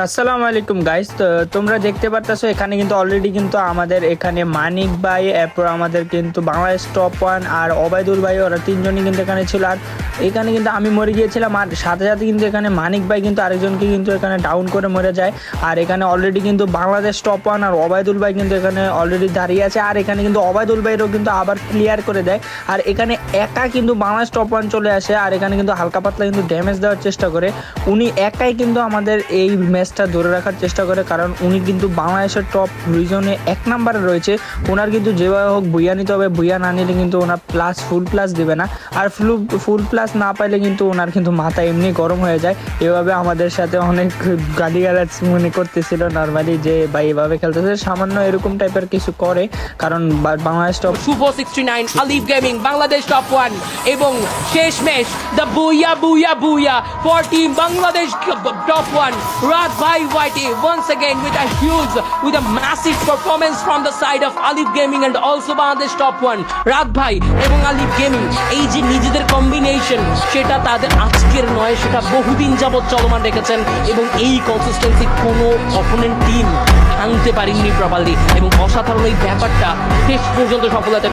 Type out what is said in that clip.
আসসালামু আলাইকুম গাইস। তো তোমরা দেখতে পারতেছো এখানে কিন্তু অলরেডি কিন্তু আমাদের এখানে মানিক ভাই, এরপর আমাদের কিন্তু বাংলাদেশ টপ ওয়ান আর ওবায়দুল ভাই, ওরা তিনজনই কিন্তু এখানে ছিল। আর এখানে কিন্তু আমি মরে গিয়েছিলাম, আর সাথে সাথে কিন্তু এখানে মানিক ভাই কিন্তু আরেকজনকে কিন্তু এখানে ডাউন করে মরে যায়। আর এখানে অলরেডি কিন্তু বাংলাদেশ টপ ওয়ান আর ওবায়দুল ভাই কিন্তু এখানে অলরেডি দাঁড়িয়ে আছে। আর এখানে কিন্তু ওবায়দুল ভাইরও কিন্তু আবার ক্লিয়ার করে দেয়। আর এখানে একা কিন্তু বাংলাদেশ টপ ওয়ান চলে আসে, আর এখানে কিন্তু হালকা পাতলা কিন্তু ড্যামেজ দেওয়ার চেষ্টা করে। উনি একাই কিন্তু আমাদের এই ম্যাচটা ধরে রাখার চেষ্টা করে, কারণ উনি কিন্তু বাংলাদেশের টপ রিজনে 1 নম্বরে রয়েছে। ওনার কিন্তু যেভাবে হোক ভুইয়া নিতে হবে, ভুইয়া না নিলে কিন্তু ওনার ফুল প্লাস দেবে না। আর ফুল প্লাস না পাইলে কিন্তু ওনার কিন্তু মাথা এমনি গরম হয়ে যায়। এভাবে আমাদের সাথে অনেক গালিগালাজ মনে করতেছিল নর্মালি, যে ভাই এভাবে খেলতেছে, সামান্য এরকম টাইপের কিছু করে, কারণ বাংলাদেশ টপ শুভ 69 আলিফ গেমিং বাংলাদেশ টপ 1 এবং শেষমেশ the booyah booyah booyah for team Bangladesh top 1 রাত ভাই ওয়াইটি once again with a massive performance from the side of Alif Gaming and also Bangladesh Top 1 রাত ভাই এবং আলিফ গেমিং। এই যে নিজেদের কম্বিনেশন, সেটা তাদের আজকের নয়, সেটা বহুদিন যাবত চলমান রেখেছেন এবং এই কনসিস্টেন্সি কোনো অপোনেন্ট টিম ভাঙতে পারেননি প্রপারলি, এবং অসাধারণ এই ব্যাপারটা শেষ পর্যন্ত সফলতা